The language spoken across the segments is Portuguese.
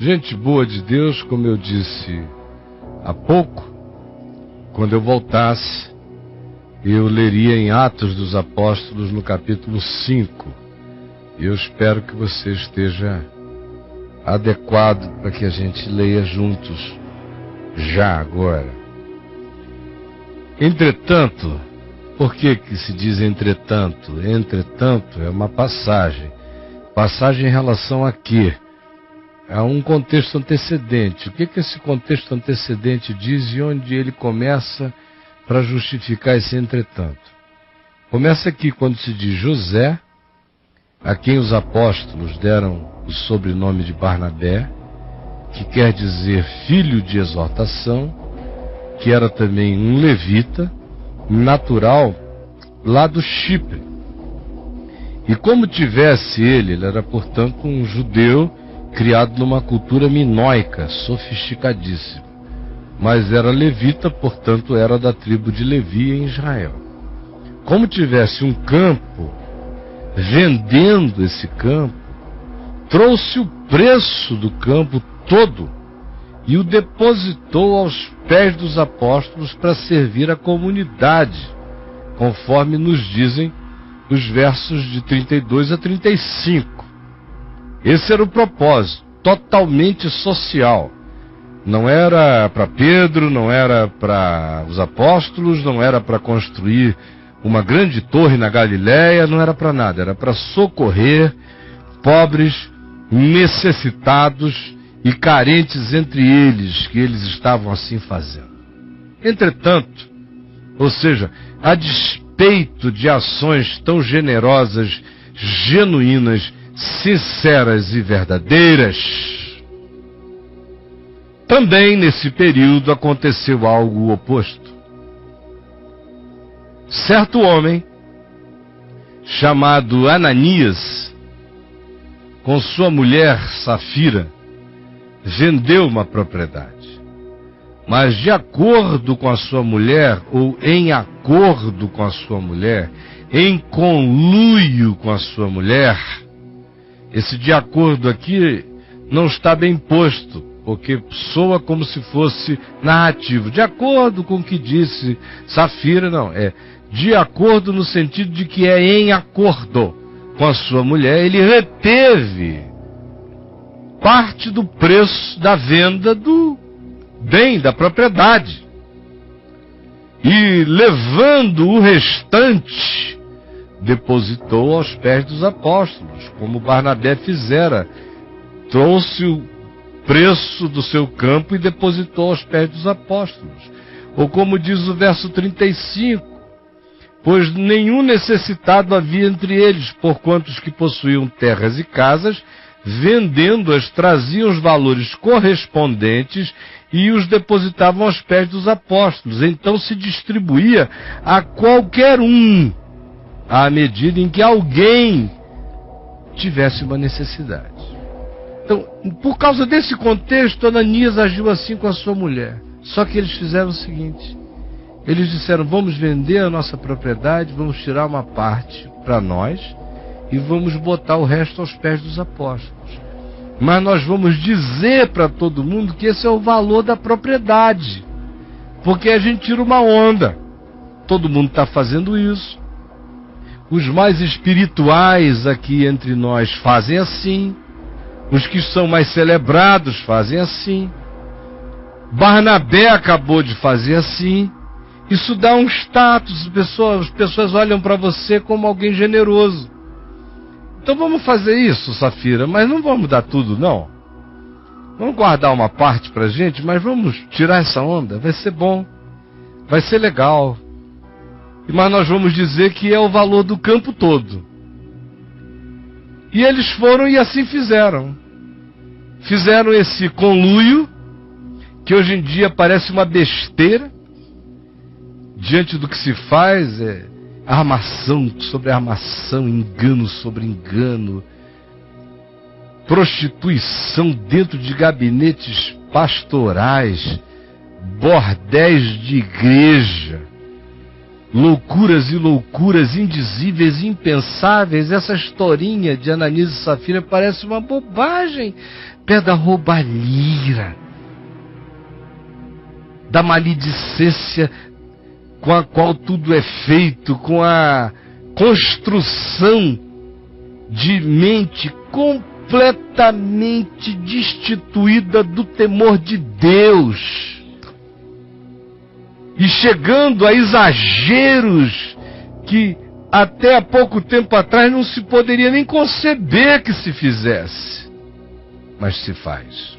Gente boa de Deus, como eu disse há pouco, quando eu voltasse, eu leria em Atos dos Apóstolos no capítulo 5. E eu espero que você esteja adequado para que a gente leia juntos, já agora. Entretanto, por que se diz entretanto? Entretanto é uma passagem. Passagem em relação a quê? A um contexto antecedente. O que esse contexto antecedente diz e onde ele começa para justificar esse entretanto? Começa aqui quando se diz José, a quem os apóstolos deram o sobrenome de Barnabé, que quer dizer filho de exortação, que era também um levita, natural lá do Chipre. E como tivesse ele era portanto um judeu criado numa cultura minóica, sofisticadíssima, mas era levita, portanto era da tribo de Levi em Israel. Como tivesse um campo, vendendo esse campo, trouxe o preço do campo todo e o depositou aos pés dos apóstolos para servir a comunidade, conforme nos dizem os versos de 32 a 35. Esse era o propósito, totalmente social. Não era para Pedro, não era para os apóstolos, não era para construir uma grande torre na Galileia, não era para nada. Era para socorrer pobres, necessitados e carentes entre eles, que eles estavam assim fazendo. Entretanto, ou seja, a despeito de ações tão generosas, genuínas, sinceras e verdadeiras, também nesse período aconteceu algo oposto. Certo homem, chamado Ananias, com sua mulher Safira, vendeu uma propriedade. Mas de acordo com a sua mulher, ou em acordo com a sua mulher, em conluio com a sua mulher, esse de acordo aqui não está bem posto, porque soa como se fosse narrativo. De acordo com o que disse Safira, não, é de acordo no sentido de que é em acordo com a sua mulher, ele reteve parte do preço da venda do bem, da propriedade. E levando o restante, depositou aos pés dos apóstolos, como Barnabé fizera. Trouxe o preço do seu campo e depositou aos pés dos apóstolos. Ou como diz o verso 35, pois nenhum necessitado havia entre eles, porquanto os que possuíam terras e casas, vendendo-as, traziam os valores correspondentes e os depositavam aos pés dos apóstolos. Então se distribuía a qualquer um, à medida em que alguém tivesse uma necessidade. Então, por causa desse contexto, Ananias agiu assim com a sua mulher. Só que eles fizeram o seguinte: eles disseram, vamos vender a nossa propriedade, vamos tirar uma parte para nós e vamos botar o resto aos pés dos apóstolos. Mas nós vamos dizer para todo mundo que esse é o valor da propriedade, porque a gente tira uma onda. Todo mundo está fazendo isso. Os mais espirituais aqui entre nós fazem assim. Os que são mais celebrados fazem assim. Barnabé acabou de fazer assim. Isso dá um status. As pessoas olham para você como alguém generoso. Então vamos fazer isso, Safira, mas não vamos dar tudo, não. Vamos guardar uma parte para a gente, mas vamos tirar essa onda. Vai ser bom, vai ser legal. Mas nós vamos dizer que é o valor do campo todo. E eles foram e assim fizeram. Fizeram esse conluio, que hoje em dia parece uma besteira. Diante do que se faz, é armação sobre armação, engano sobre engano, prostituição dentro de gabinetes pastorais, bordéis de igreja. loucuras e loucuras indizíveis, impensáveis. Essa historinha de Ananias e Safira parece uma bobagem, pé da roubalheira, da maledicência com a qual tudo é feito, com a construção de mente completamente destituída do temor de Deus, e chegando a exageros que até há pouco tempo atrás não se poderia nem conceber que se fizesse, mas se faz.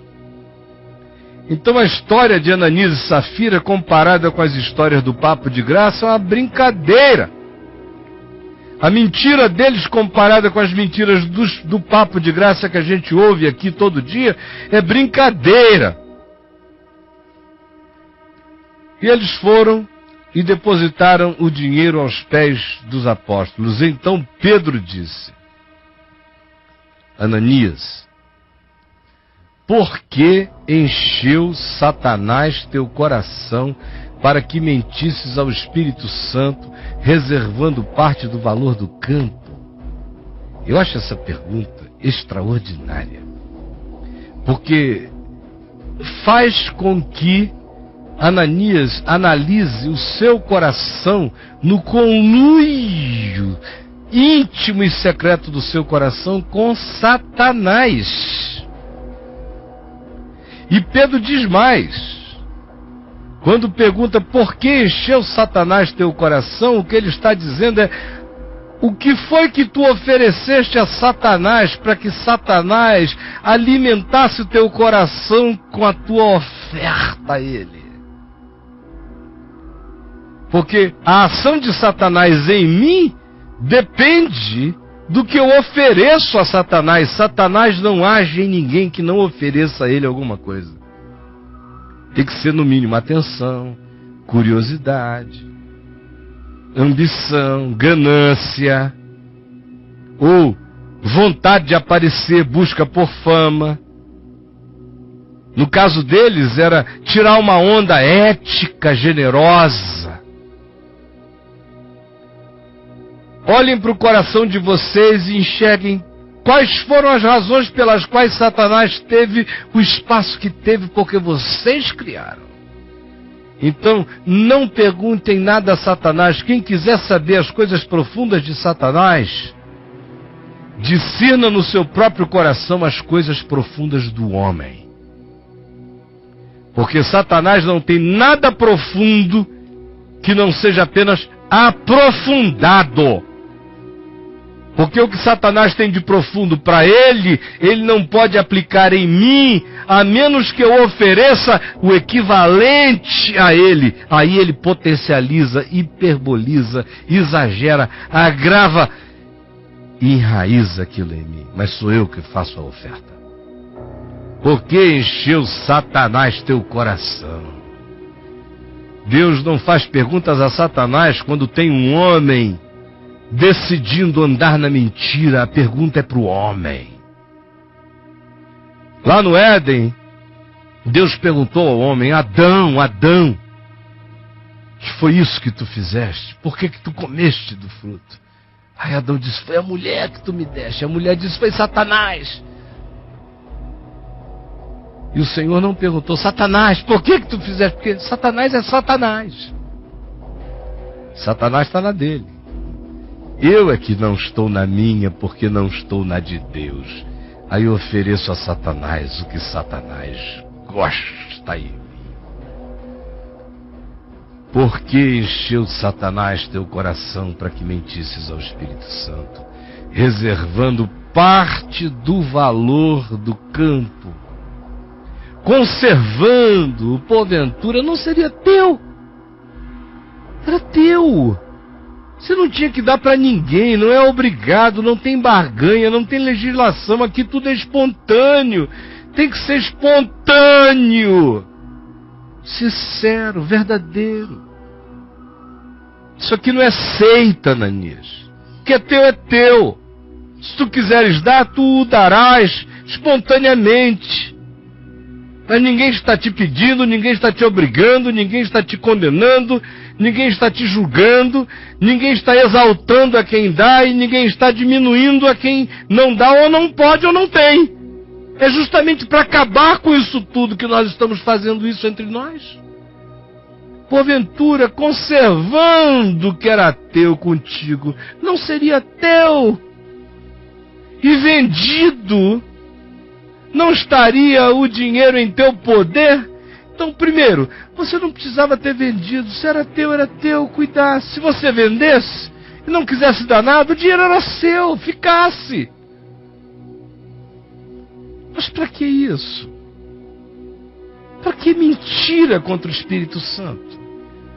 Então a história de Ananias e Safira, comparada com as histórias do Papo de Graça, é uma brincadeira. A mentira deles comparada com as mentiras do Papo de Graça que a gente ouve aqui todo dia é brincadeira. E eles foram e depositaram o dinheiro aos pés dos apóstolos. Então Pedro disse: Ananias, por que encheu Satanás teu coração para que mentisses ao Espírito Santo, reservando parte do valor do campo? Eu acho essa pergunta extraordinária, porque faz com que Ananias analise o seu coração no conluio íntimo e secreto do seu coração com Satanás. E Pedro diz mais. Quando pergunta por que encheu Satanás teu coração, o que ele está dizendo é: o que foi que tu ofereceste a Satanás para que Satanás alimentasse o teu coração com a tua oferta a ele? Porque a ação de Satanás em mim depende do que eu ofereço a Satanás. Satanás não age em ninguém que não ofereça a ele alguma coisa. Tem que ser no mínimo atenção, curiosidade, ambição, ganância, ou vontade de aparecer, busca por fama. No caso deles era tirar uma onda ética generosa. Olhem para o coração de vocês e enxerguem quais foram as razões pelas quais Satanás teve o espaço que teve, porque vocês criaram. Então, não perguntem nada a Satanás. Quem quiser saber as coisas profundas de Satanás, discirna no seu próprio coração as coisas profundas do homem. Porque Satanás não tem nada profundo que não seja apenas aprofundado. Porque o que Satanás tem de profundo para ele, ele não pode aplicar em mim, a menos que eu ofereça o equivalente a ele. Aí ele potencializa, hiperboliza, exagera, agrava e enraiza aquilo em mim. Mas sou eu que faço a oferta. Por que encheu Satanás teu coração? Deus não faz perguntas a Satanás quando tem um homem decidindo andar na mentira. A pergunta é para o homem. Lá no Éden, Deus perguntou ao homem: Adão, Adão, que foi isso que tu fizeste? Por que tu comeste do fruto? Aí Adão disse: foi a mulher que tu me deste. A mulher disse: foi Satanás. E o Senhor não perguntou: Satanás, por que tu fizeste? Porque Satanás é Satanás. Satanás está na dele. Eu é que não estou na minha, porque não estou na de Deus. Aí eu ofereço a Satanás o que Satanás gosta em mim. Por que encheu Satanás teu coração para que mentisses ao Espírito Santo, reservando parte do valor do campo, conservando, porventura, não seria teu? Era teu. Você não tinha que dar para ninguém, não é obrigado, não tem barganha, não tem legislação, aqui tudo é espontâneo. Tem que ser espontâneo, sincero, verdadeiro. Isso aqui não é seita, Ananias. O que é teu. Se tu quiseres dar, tu o darás espontaneamente. Mas ninguém está te pedindo, ninguém está te obrigando, ninguém está te condenando, ninguém está te julgando, ninguém está exaltando a quem dá e ninguém está diminuindo a quem não dá ou não pode ou não tem. É justamente para acabar com isso tudo que nós estamos fazendo isso entre nós. Porventura, conservando o que era teu contigo, não seria teu. E vendido, não estaria o dinheiro em teu poder? Então, primeiro, você não precisava ter vendido. Se era teu, cuidasse. Se você vendesse e não quisesse dar nada, o dinheiro era seu, ficasse. Mas para que isso? Para que mentira contra o Espírito Santo?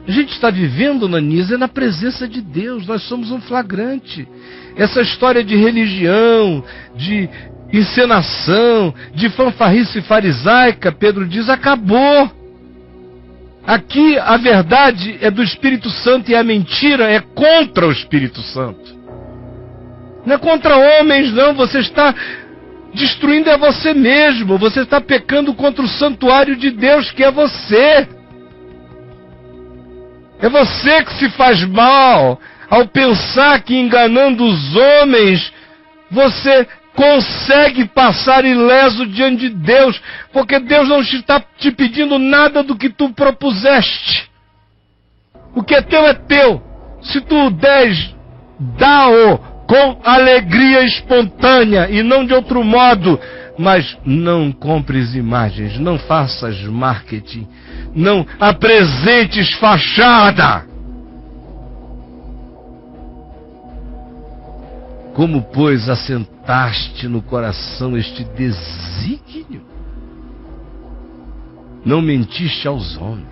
A gente está vivendo, Ananias, na presença de Deus. Nós somos um flagrante. Essa história de religião, de encenação, de fanfarrice farisaica, Pedro diz, acabou. Aqui a verdade é do Espírito Santo e a mentira é contra o Espírito Santo. Não é contra homens, não. Você está destruindo você mesmo. Você está pecando contra o santuário de Deus, que é você. É você que se faz mal ao pensar que enganando os homens você consegue passar ileso diante de Deus, porque Deus não está te pedindo nada do que tu propuseste. O que é teu. Se tu o deres, dá-o com alegria espontânea e não de outro modo. Mas não compres imagens, não faças marketing, não apresentes fachada. Como, pois, assentaste no coração este desígnio? Não mentiste aos homens,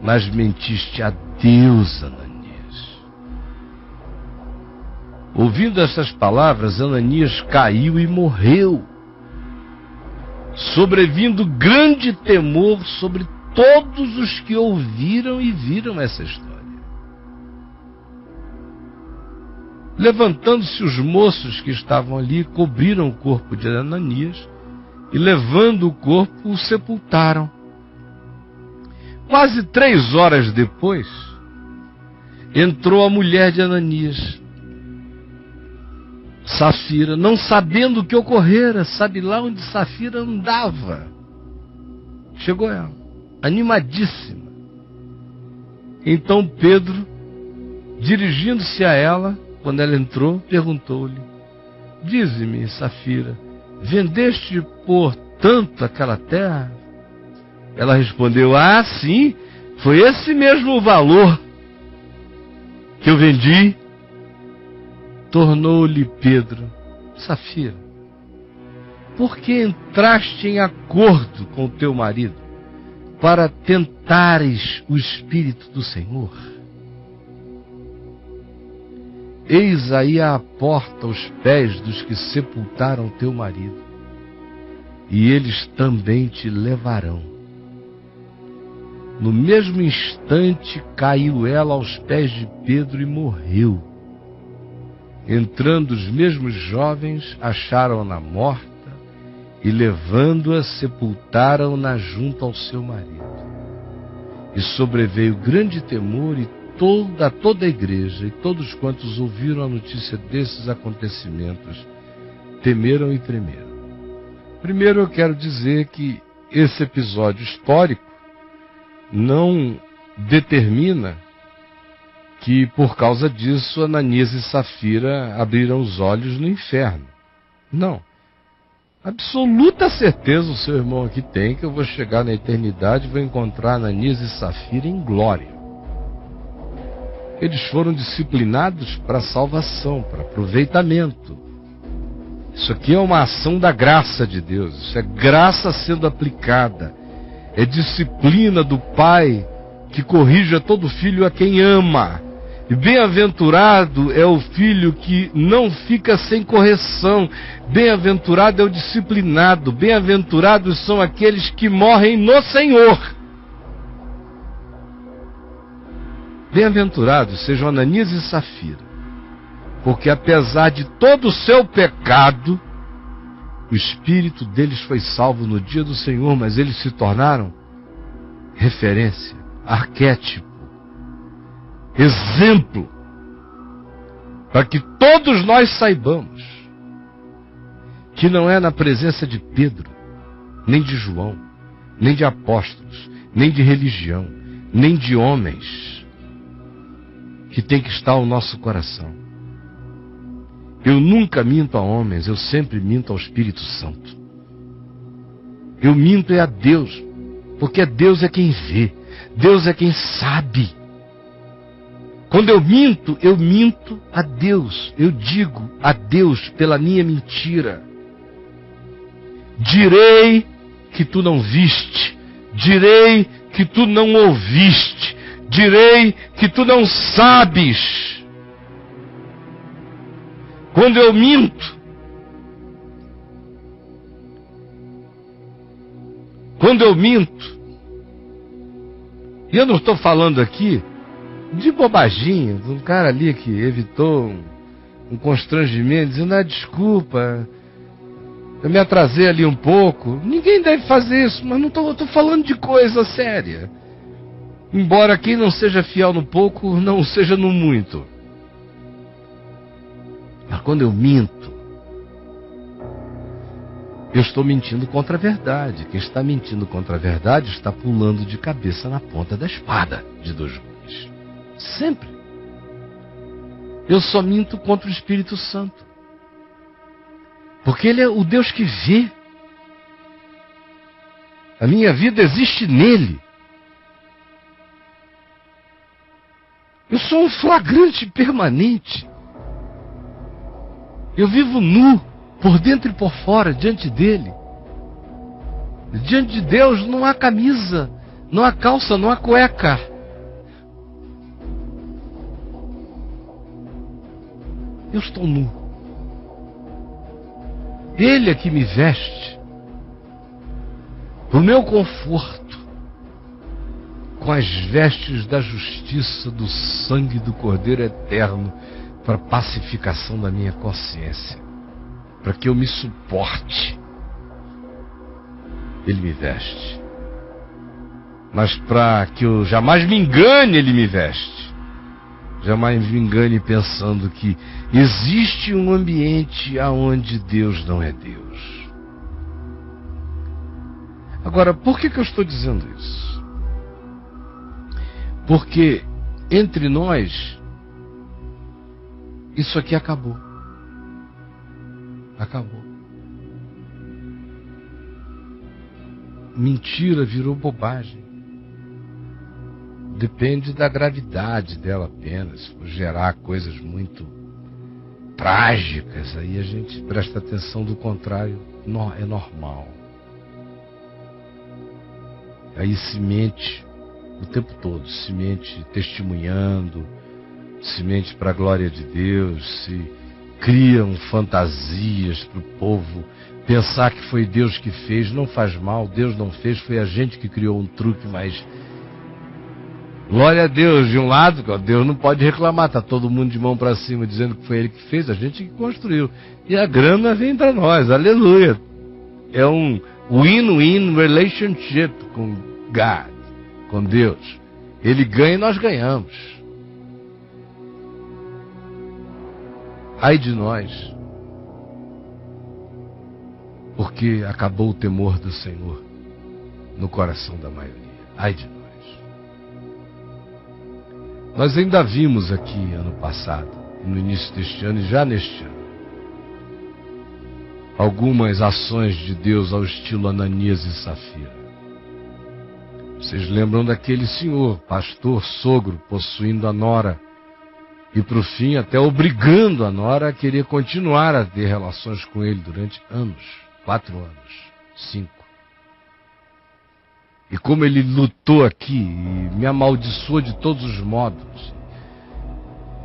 mas mentiste a Deus, Ananias. Ouvindo estas palavras, Ananias caiu e morreu, sobrevindo grande temor sobre todos os que ouviram e viram essa história. Levantando-se os moços que estavam ali, cobriram o corpo de Ananias e, levando o corpo, o sepultaram. Quase 3 horas depois, entrou a mulher de Ananias, Safira, não sabendo o que ocorrera. Sabe lá onde Safira andava? Chegou ela, animadíssima. Então Pedro, dirigindo-se a ela, quando ela entrou, perguntou-lhe: dize-me, Safira, vendeste por tanto aquela terra? Ela respondeu: ah, sim, foi esse mesmo o valor que eu vendi. Tornou-lhe Pedro: Safira, por que entraste em acordo com teu marido para tentares o Espírito do Senhor? Eis aí a porta aos pés dos que sepultaram teu marido, e eles também te levarão. No mesmo instante caiu ela aos pés de Pedro e morreu. Entrando os mesmos jovens, acharam-na morta e, levando-a, sepultaram-na junto ao seu marido. E sobreveio grande temor a toda a igreja, e todos quantos ouviram a notícia desses acontecimentos temeram e tremeram. Primeiro eu quero dizer que esse episódio histórico não determina que por causa disso Ananias e Safira abriram os olhos no inferno. Não. Absoluta certeza o seu irmão aqui tem que eu vou chegar na eternidade e vou encontrar Ananias e Safira em glória. Eles foram disciplinados para salvação, para aproveitamento. Isso aqui é uma ação da graça de Deus. Isso é graça sendo aplicada. É disciplina do Pai que corrige a todo filho a quem ama. E bem-aventurado é o filho que não fica sem correção. Bem-aventurado é o disciplinado. Bem-aventurados são aqueles que morrem no Senhor. Bem-aventurados sejam Ananias e Safira, porque apesar de todo o seu pecado, o espírito deles foi salvo no dia do Senhor, mas eles se tornaram referência, arquétipo, exemplo, para que todos nós saibamos que não é na presença de Pedro, nem de João, nem de apóstolos, nem de religião, nem de homens, que tem que estar o nosso coração. Eu nunca minto a homens, eu sempre minto ao Espírito Santo. Eu minto a Deus, porque Deus é quem vê, Deus é quem sabe. Quando eu minto a Deus, eu digo a Deus pela minha mentira. Direi que tu não viste, direi que tu não ouviste, direi que tu não sabes. Quando eu minto, e eu não estou falando aqui de bobaginha, de um cara ali que evitou um constrangimento, dizendo, desculpa, eu me atrasei ali um pouco. Ninguém deve fazer isso, mas não estou falando de coisa séria. Embora quem não seja fiel no pouco, não seja no muito. Mas quando eu minto, eu estou mentindo contra a verdade. Quem está mentindo contra a verdade está pulando de cabeça na ponta da espada de dois gumes. Sempre. Eu só minto contra o Espírito Santo. Porque Ele é o Deus que vê. A minha vida existe nele. Eu sou um flagrante permanente. Eu vivo nu, por dentro e por fora, diante dele. Diante de Deus não há camisa, não há calça, não há cueca. Eu estou nu. Ele é que me veste, para o meu conforto, com as vestes da justiça do sangue do Cordeiro Eterno, para a pacificação da minha consciência, para que eu me suporte. Ele me veste. Mas para que eu jamais me engane, Ele me veste. Jamais me engane pensando que existe um ambiente onde Deus não é Deus. Agora, por que eu estou dizendo isso? Porque entre nós, isso aqui acabou. Acabou. Mentira virou bobagem. Depende da gravidade dela apenas. Por gerar coisas muito trágicas, aí a gente presta atenção, do contrário, é normal. Aí se mente o tempo todo, se mente testemunhando, se mente para a glória de Deus, se criam fantasias para o povo pensar que foi Deus que fez. Não faz mal, Deus não fez, foi a gente que criou um truque, mas glória a Deus. De um lado, Deus não pode reclamar, está todo mundo de mão para cima dizendo que foi Ele que fez, a gente que construiu, e a grana vem para nós, aleluia. É um win-win relationship com God, com Deus. Ele ganha e nós ganhamos. Ai de nós, porque acabou o temor do Senhor no coração da maioria. Ai de nós. Nós ainda vimos aqui ano passado, no início deste ano e já neste ano, algumas ações de Deus ao estilo Ananias e Safira. Vocês lembram daquele senhor, pastor, sogro, possuindo a nora, e por fim até obrigando a nora a querer continuar a ter relações com ele durante anos, 4 anos, 5. E como ele lutou aqui e me amaldiçoou de todos os modos,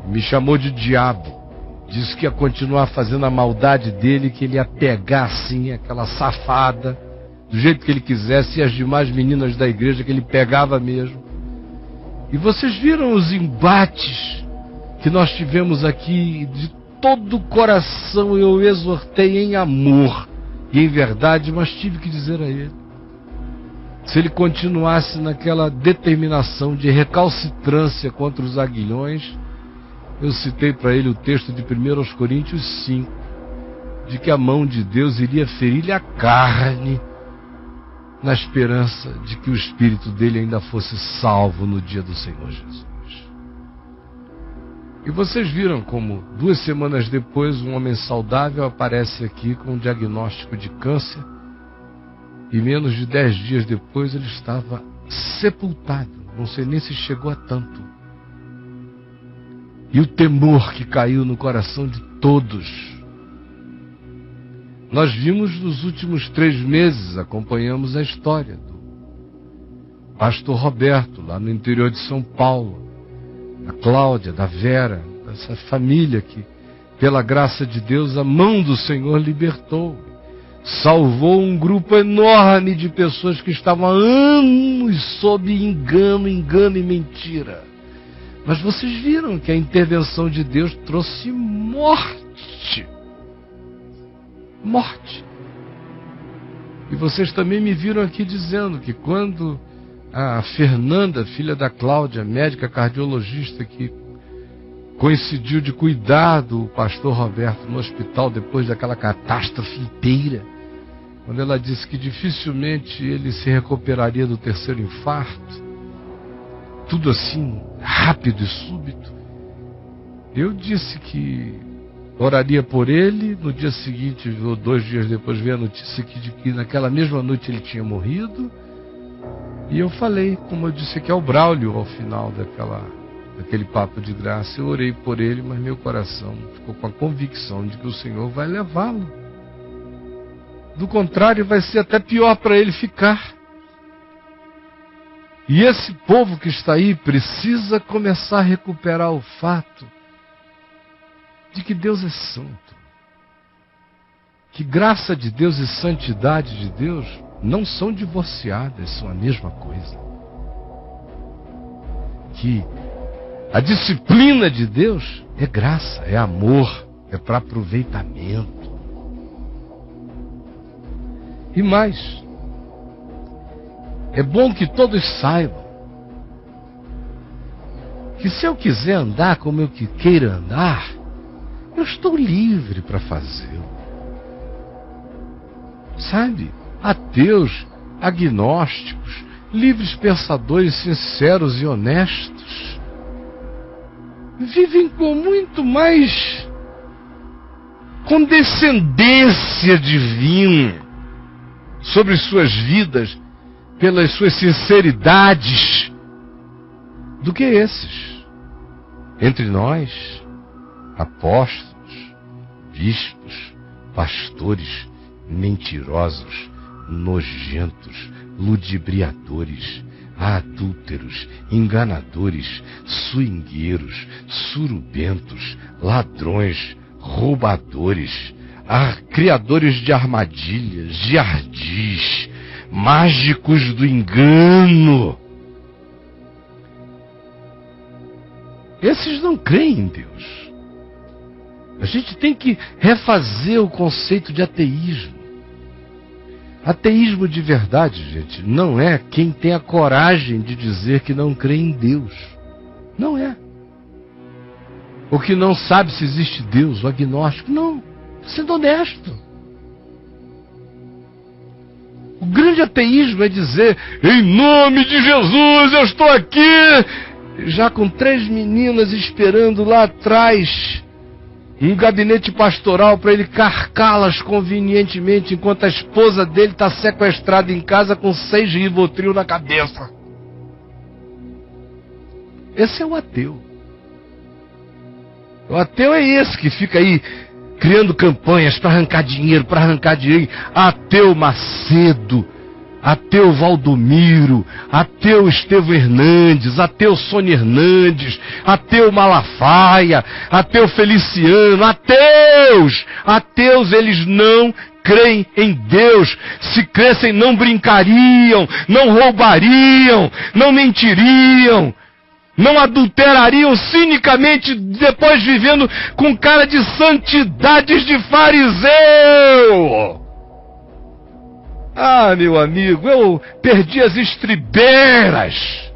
me chamou de diabo, disse que ia continuar fazendo a maldade dele, que ele ia pegar assim aquela safada do jeito que ele quisesse, e as demais meninas da igreja que ele pegava mesmo. E vocês viram os embates que nós tivemos aqui. De todo o coração eu exortei em amor e em verdade, mas tive que dizer a ele: se ele continuasse naquela determinação de recalcitrância contra os aguilhões, eu citei para ele o texto de 1 Coríntios 5, de que a mão de Deus iria ferir-lhe a carne, na esperança de que o espírito dele ainda fosse salvo no dia do Senhor Jesus. E vocês viram como 2 semanas depois um homem saudável aparece aqui com um diagnóstico de câncer, e menos de 10 dias depois ele estava sepultado. Não sei nem se chegou a tanto. E o temor que caiu no coração de todos. Nós vimos nos últimos 3 meses, acompanhamos a história do pastor Roberto, lá no interior de São Paulo, da Cláudia, da Vera, dessa família que, pela graça de Deus, a mão do Senhor libertou. Salvou um grupo enorme de pessoas que estavam há anos sob engano e mentira. Mas vocês viram que a intervenção de Deus trouxe morte. Morte. E vocês também me viram aqui dizendo que quando a Fernanda, filha da Cláudia, médica cardiologista, que coincidiu de cuidar do pastor Roberto no hospital depois daquela catástrofe inteira, quando ela disse que dificilmente ele se recuperaria do 3º infarto, tudo assim, rápido e súbito, eu disse que oraria por ele. No dia seguinte, ou 2 dias depois, veio a notícia que naquela mesma noite ele tinha morrido. E eu falei, como eu disse aqui ao Braulio, ao final daquele papo de graça, eu orei por ele, mas meu coração ficou com a convicção de que o Senhor vai levá-lo. Do contrário, vai ser até pior para ele ficar. E esse povo que está aí precisa começar a recuperar o fato de que Deus é santo. Que graça de Deus e santidade de Deus não são divorciadas, são a mesma coisa. Que a disciplina de Deus é graça, é amor, é para aproveitamento. E mais, é bom que todos saibam que se eu quiser andar como eu queira andar, eu estou livre para fazê-lo. Sabe? Ateus, agnósticos, livres pensadores sinceros e honestos vivem com muito mais condescendência divina sobre suas vidas, pelas suas sinceridades, do que esses. Entre nós, apóstolos, bispos, pastores, mentirosos, nojentos, ludibriadores, adúlteros, enganadores, swingueiros, surubentos, ladrões, roubadores, criadores de armadilhas, de ardis, mágicos do engano. Esses não creem em Deus. A gente tem que refazer o conceito de ateísmo. Ateísmo de verdade, gente, não é quem tem a coragem de dizer que não crê em Deus. Não é. Ou que não sabe se existe Deus, o agnóstico. Não. Sendo honesto. O grande ateísmo é dizer: em nome de Jesus eu estou aqui, já com 3 meninas esperando lá atrás, um gabinete pastoral para ele carcá-las convenientemente, enquanto a esposa dele está sequestrada em casa com 6 Rivotril na cabeça. Esse é o ateu. O ateu é esse que fica aí criando campanhas para arrancar dinheiro, Ateu Macedo, ateu Valdomiro, ateu Estevão Hernandes, ateu Sônia Hernandes, ateu Malafaia, ateu Feliciano, ateus, eles não creem em Deus. Se crescem, não brincariam, não roubariam, não mentiriam, não adulterariam cinicamente, depois vivendo com cara de santidades de fariseu. Ah, meu amigo, eu perdi as estribeiras.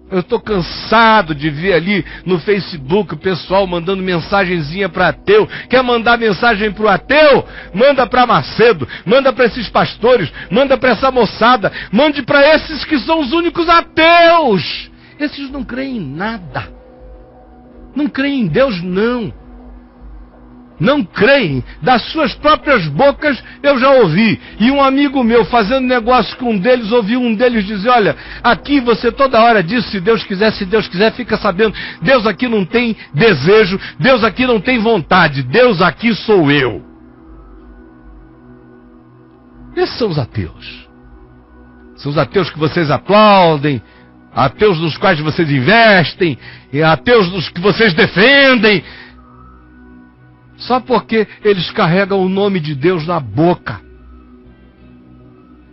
Eu estou cansado de ver ali no Facebook o pessoal mandando mensagenzinha para ateu. Quer mandar mensagem para o ateu? Manda para Macedo, manda para esses pastores, manda para essa moçada, mande para esses que são os únicos ateus. Esses não creem em nada. Não creem em Deus, não. Não creem. Das suas próprias bocas eu já ouvi. E um amigo meu fazendo negócio com um deles, ouvi um deles dizer: olha, aqui você toda hora diz se Deus quiser, fica sabendo. Deus aqui não tem desejo, Deus aqui não tem vontade, Deus aqui sou eu. Esses são os ateus. São os ateus que vocês aplaudem, ateus nos quais vocês investem, e ateus nos que vocês defendem. Só porque eles carregam o nome de Deus na boca,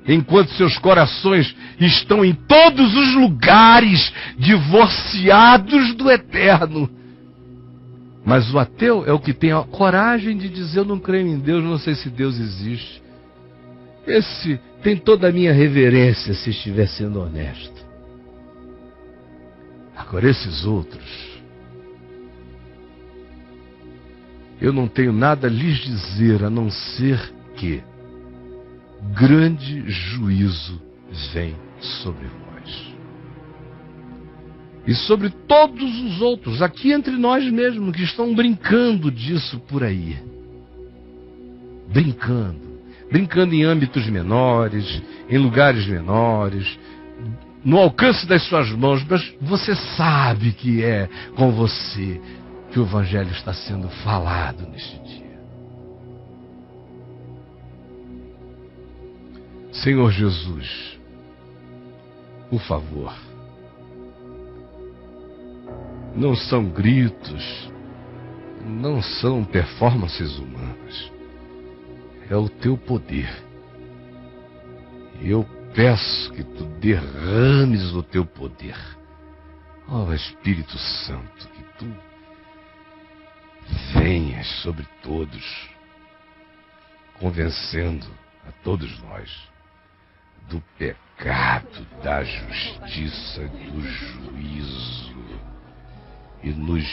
enquanto seus corações estão em todos os lugares, divorciados do eterno. Mas o ateu é o que tem a coragem de dizer: eu não creio em Deus, não sei se Deus existe. Esse tem toda a minha reverência, se estiver sendo honesto. Agora esses outros, eu não tenho nada a lhes dizer, a não ser que grande juízo vem sobre vós. E sobre todos os outros, aqui entre nós mesmos, que estão brincando disso por aí. Brincando em âmbitos menores, em lugares menores, no alcance das suas mãos, mas você sabe que é com você que o Evangelho está sendo falado neste dia. Senhor Jesus, por favor, não são gritos, não são performances humanas, é o teu poder. Eu peço que tu derrames o teu poder, ó Espírito Santo, que tu venhas sobre todos, convencendo a todos nós do pecado, da justiça, do juízo, e nos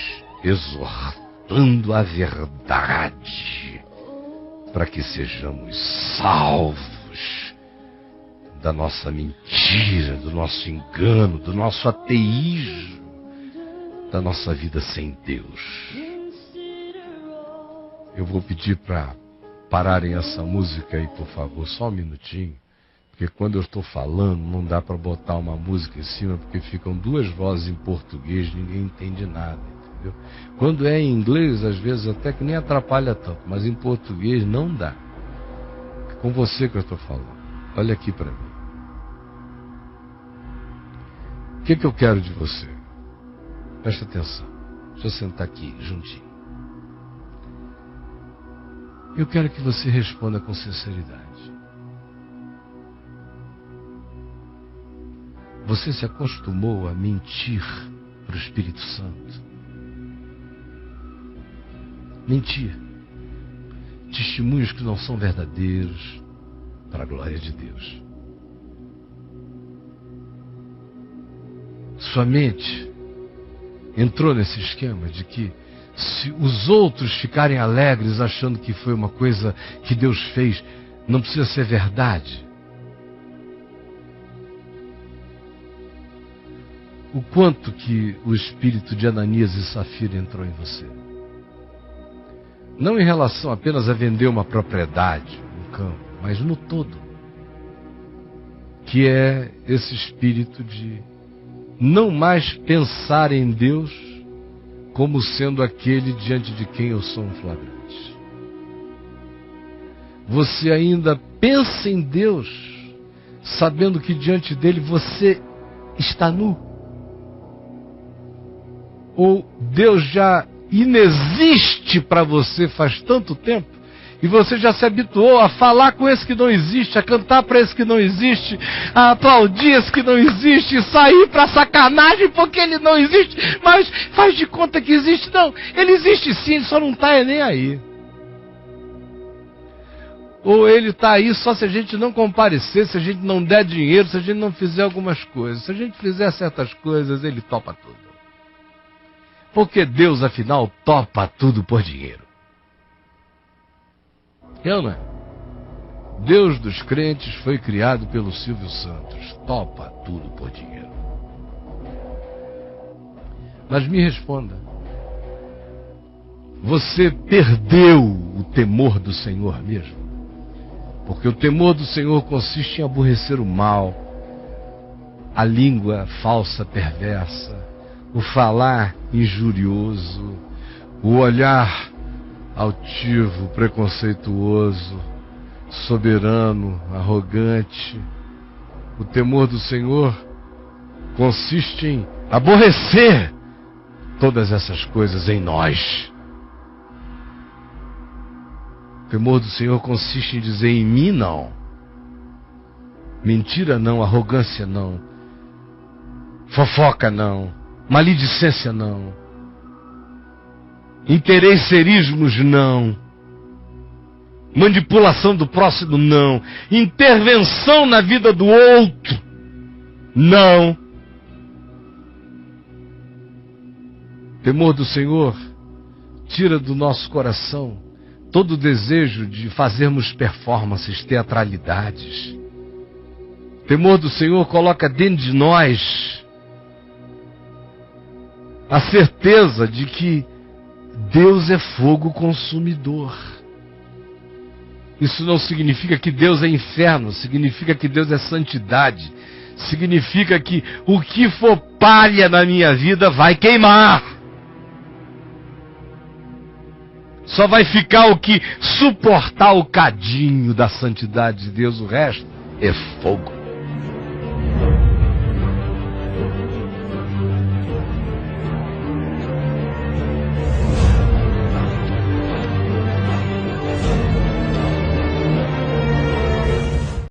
exortando à verdade, para que sejamos salvos da nossa mentira, do nosso engano, do nosso ateísmo, da nossa vida sem Deus. Eu vou pedir para pararem essa música aí, por favor, só um minutinho, porque quando eu estou falando não dá para botar uma música em cima, porque ficam duas vozes em português, ninguém entende nada, entendeu? Quando é em inglês, às vezes até que nem atrapalha tanto, mas em português não dá. É com você que eu estou falando. Olha aqui para mim. O que eu quero de você? Presta atenção. Deixa eu sentar aqui juntinho. Eu quero que você responda com sinceridade. Você se acostumou a mentir para o Espírito Santo? Mentir. Testemunhos que não são verdadeiros para a glória de Deus. Sua mente entrou nesse esquema de que se os outros ficarem alegres achando que foi uma coisa que Deus fez, não precisa ser verdade. O quanto que o espírito de Ananias e Safira entrou em você? Não em relação apenas a vender uma propriedade, um campo, mas no todo. Que é esse espírito de não mais pensar em Deus como sendo aquele diante de quem eu sou um flagrante. Você ainda pensa em Deus, sabendo que diante dele você está nu. Ou Deus já inexiste para você faz tanto tempo, e você já se habituou a falar com esse que não existe, a cantar para esse que não existe, a aplaudir esse que não existe, sair para sacanagem porque ele não existe, mas faz de conta que existe. Não, ele existe sim, ele só não está nem aí. ou ele está aí só se a gente não comparecer, se a gente não der dinheiro, se a gente não fizer algumas coisas. Se a gente fizer certas coisas, ele topa tudo. Porque Deus, afinal, topa tudo por dinheiro. Eu não é? Deus dos crentes foi criado pelo Silvio Santos. Topa tudo por dinheiro. Mas me responda. Você perdeu o temor do Senhor mesmo? Porque o temor do Senhor consiste em aborrecer o mal, a língua falsa perversa, o falar injurioso, o olhar altivo, preconceituoso, soberano, arrogante. O temor do Senhor consiste em aborrecer todas essas coisas em nós. O temor do Senhor consiste em dizer: em mim não. Mentira não, arrogância não. Fofoca não. Maledicência não. Interesserismos não. Manipulação do próximo não. Intervenção na vida do outro não. Temor do Senhor tira do nosso coração todo o desejo de fazermos performances, teatralidades. Temor do Senhor coloca dentro de nós a certeza de que Deus é fogo consumidor. Isso não significa que Deus é inferno, significa que Deus é santidade. Significa que o que for palha na minha vida vai queimar. Só vai ficar o que suportar o cadinho da santidade de Deus, o resto é fogo.